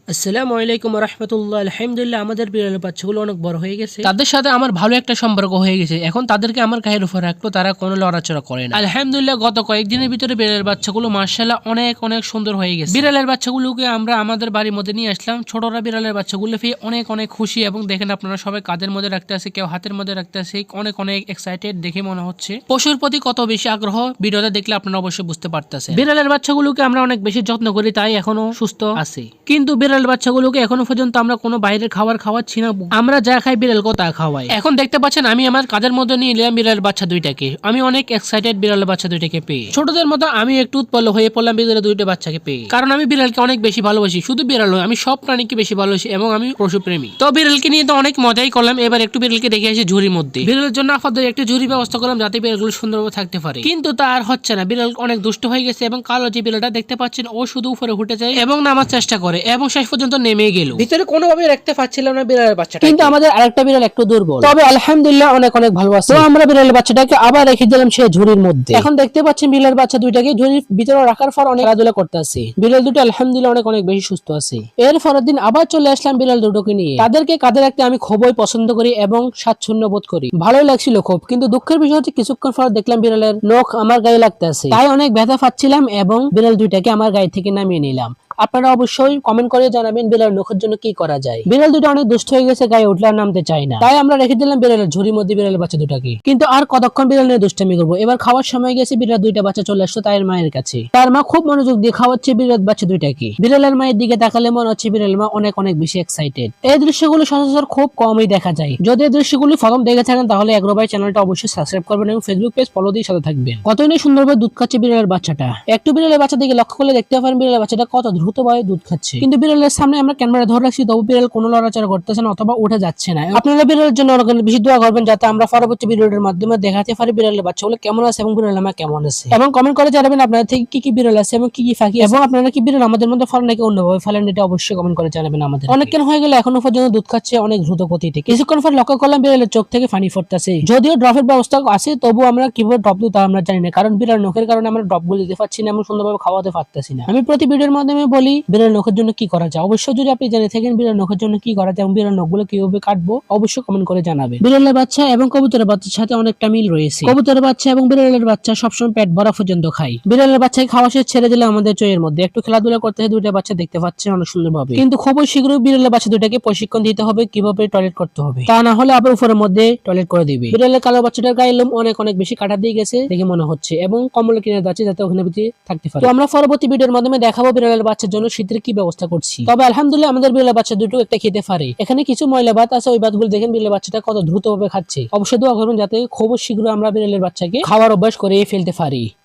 আসসালামু আলাইকুম রাহমাতুল্লাহ। আলহামদুলিল্লাহ, আমাদের বিড়ালের বাচ্চাগুলো অনেক বড় হয়ে গেছে। তাদের সাথে আমার ভালো একটা সম্পর্ক হয়ে গেছে। এখন তাদেরকে আমার গায়ের উপর রাখলো, তারা কোনো লড়াচড়া করে না। আলহামদুলিল্লাহ, গত কয়েকদিনের ভিতরে বিড়ালের বাচ্চাগুলো মাশাআল্লাহ অনেক অনেক সুন্দর হয়ে গেছে। বিড়ালের বাচ্চাগুলোকে আমরা আমাদের বাড়ির মধ্যে নিয়ে আসলাম। ছোটরা বিড়ালের বাচ্চাগুলো পেয়ে অনেক অনেক খুশি, এবং দেখেন আপনারা সবাই কাঁধের মধ্যে রাখতে আছে, কেউ হাতের মধ্যে রাখতে আছে। অনেক অনেক এক্সাইটেড দেখে মনে হচ্ছে। পশুর প্রতি কত বেশি আগ্রহ ভিডিওতে দেখলে আপনারা অবশ্যই বুঝতে পারতেছেন। বিড়ালের বাচ্চাগুলোকে আমরা অনেক বেশি যত্ন করি, তাই এখনো সুস্থ আছে। কিন্তু বিড়ালের বাচ্চাগুলোকে এখনো পর্যন্ত আমরা কোনো বাইরের খাবার খাওয়াচ্ছি না। আমরা যা খাই বিড়ালকেও তা খাওয়াই। এখন দেখতে পাচ্ছেন আমি আমার কাঁধের মধ্যে নিয়ে নিলাম বিড়ালের বাচ্চা দুইটাকে। আমি অনেক এক্সাইটেড বিড়ালের বাচ্চা দুইটাকে পেয়ে। ছোটদের মতো আমি একটু উৎপন্ন হয়ে পড়লাম বিড়ালের দুইটা বাচ্চাকে পেয়ে, কারণ আমি বিড়ালকে অনেক বেশি ভালোবাসি। শুধু বিড়াল নয়, আমি সব প্রাণীকে বেশি ভালোবাসি এবং আমি পশুপ্রেমী। তো বিড়ালকে নিয়ে তো অনেক মজাই করলাম। এবার একটু বিড়ালকে দেখে আসি ঝুড়ির মধ্যে। বিড়ালের জন্য আপাতত একটু ঝুড়ি ব্যবস্থা করলাম, যাতে বিড়ালগুলো সুন্দরভাবে থাকতে পারে। কিন্তু তা আর হচ্ছে না। বিড়াল অনেক দুষ্ট হয়ে গেছে, এবং কালো যে বিড়ালটা দেখতে পাচ্ছেন, ও শুধু উপরে উঠে যায় এবং নামার চেষ্টা করে, এবং শেষ পর্যন্ত নেমে গেল। ভিতরে কোনোভাবে রাখতে পারছিলাম না বিড়ালের বাচ্চাটা। কিন্তু আমাদের আরেকটা বিড়াল একটু দুর্বল, তবে আলহামদুলিল্লাহ অনেক অনেক ভালো আছে। তো আমরা বিড়ালের বাচ্চাটাকে আবার রেখে দিলাম সেই ঝুড়ির মধ্যে। এখন দেখতে পাচ্ছেন বিড়ালের বাচ্চা দুইটাকে ঝুড়ির ভিতরে রাখার পর অনেক খেলাধুলা করতে আছে। বিড়াল দুটো আলহামদুলিল্লাহ অনেক অনেক বেশি সুস্থ আছে। এর পরের দিন আবার চলে আসলাম বিড়াল দুটোকে নিয়ে। তাদেরকে কাঁধে রাখতে আমি খুবই পছন্দ করি এবং স্বাচ্ছন্দ্য বোধ করি। ভালোই লাগছিল খুব। কিন্তু দুঃখের বিষয় হচ্ছে কিছুক্ষণ পর দেখলাম বিড়ালের নখ আমার গায়ে লাগতে আছে। তাই অনেক ব্যথা পাচ্ছিলাম এবং বিড়াল দুইটাকে আমার গায়ে থেকে নামিয়ে নিলাম। আপনারা অবশ্যই কমেন্ট করে জানাবেন বিড়াল নখের জন্য কি করা যায়। বিড়াল দুটো অনেক দুষ্ট হয়ে গেছে, গায়ে উঠলে আর নামতে চায় না। তাই আমরা রেখে দিলাম বিড়ালের ঝুড়ির মধ্যে বিড়ালের বাচ্চা দুটাকে। কিন্তু আর কতক্ষণ বিড়াল নিয়ে দুষ্টামি করবো। এবার খাওয়ার সময় গেছে, বিড়াল দুইটা বাচ্চা চলে আসতো তার মায়ের কাছে। তার মা খুব মনোযোগ দিয়ে খাওয়াচ্ছে বিড়াল বাচ্চা দুইটাকে। বিড়ালের মায়ের দিকে তাকালে মনে হচ্ছে বিড়ালের মা অনেক অনেক বেশি এক্সাইটেড। এই দৃশ্যগুলো সচরাচর খুব কমই দেখা যায়। যদি এই দৃশ্যগুলো প্রথম দেখে থাকেন তাহলে এগ্রো ভাই চ্যানেলটা অবশ্যই সাবস্ক্রাইব করবেন এবং ফেসবুক পেজ ফলো দিয়ে সাথে থাকবেন। কতই না সুন্দরভাবে দুধ খাচ্ছে বিড়ালের বাচ্চাটা। একটু বিড়ালের বাচ্চা দিকে লক্ষ্য করলে দেখতে পারেন বিড়ালের বাচ্চাটা কত দ্রুতভাবে দুধ খাচ্ছে। কিন্তু বিড়ালের সামনে আমরা ক্যামেরা ধরে রাখছি, তবু বিড়াল কোনো লড়াচড়া করতেছে না অথবা উঠে যাচ্ছে না। আপনারা বিড়ালের জন্য অনেক বেশি দোয়া করবেন, যাতে আমরা পরবর্তী ভিডিওর মাধ্যমে দেখাতে পারি বিড়ালের বাচ্চাগুলো কেমন আছে এবং বিড়ালের মা কেমন আছে। এবং কমেন্ট করে জানাবেন আপনাদের থেকে কি কি বিড়াল আছে এবং কি কি ফাঁকি, এবং আপনারা কি বিড়াল আমাদের মধ্যে ফল নাকি অন্যভাবে ফেলেন, এটা অবশ্যই কমেন্ট করে জানাবেন আমাদের। অনেকক্ষণ হয়ে গেলে এখনো পর্যন্ত দুধ খাচ্ছে অনেক দ্রুত গতিতে। কিছুক্ষণ পর লক্ষ্য করলাম বিড়ালের চোখ থেকে পানি পড়তেছে। যদিও ড্রপের ব্যবস্থা আছে, তবু আমরা কিভাবে ড্রপ দিই তা আমরা জানি না, কারণ বিড়াল নখের কারণে আমরা ড্রপ গুলো দিতে পারছি না এবং সুন্দরভাবে খাওয়াতে পারতেছি না। আমি প্রতি ভিডিওর মাধ্যমে বলি বিড়াল নখের জন্য কি করা যায়। অবশ্যই যদি আপনি জেনে থাকেন বিড়াল নখের জন্য কি করা যায় এবং বিড়াল নখগুলো কিভাবে কাটবো, অবশ্যই কমেন্ট করে জানাবেন। বিড়ালের বাচ্চা এবং কবুতরের বাচ্চার সাথে অনেকটা মিল রয়েছে। কবুতরের বাচ্চা এবং বিড়ালের বাচ্চা সবসময় পেট ভরা পর্যন্ত খায়। বিড়ালের বাচ্চাকে খাওয়া শেষ ছেড়ে দিলে আমাদের চোখের মধ্যে একটু খেলাধুলা করতে হয়। দুইটা বাচ্চা দেখতে পাচ্ছেন অনেক সুন্দরভাবে, কিন্তু খুবই শীঘ্রই বিড়ালের বাচ্চা দুটাকে প্রশিক্ষণ দিতে হবে কিভাবে টয়লেট করতে হবে, তা না হলে আবার উপরের মধ্যে টয়লেট করে দিবে। বিড়ালের কালো বাচ্চাটার গায়ে লোম অনেক অনেক বেশি কাটা দিয়ে গেছে দেখে মনে হচ্ছে, এবং কম্বল কিনে যাচ্ছে যাতে ওখানে ভিতরে থাকতে পারে। তো আমরা পরবর্তী ভিডিওর মাধ্যমে দেখাবো বিড়ালের বাচ্চার জন্য শীতের কি ব্যবস্থা করছি। তবে আলহামদুলিল্লাহ আমাদের বিড়ালের বাচ্চা দুটো একটা খেতে পারে। এখানে কিছু ময়লা ভাত আছে, ওই ভাতগুলো দেখেন বিড়ালের বাচ্চাটা কত দ্রুতভাবে খাচ্ছে। অবশ্যই দোয়া করবেন যাতে খুব শীঘ্রই আমরা বিড়ালের বাচ্চাকে খাওয়ার অভ্যাস করে ফেলতে পারি।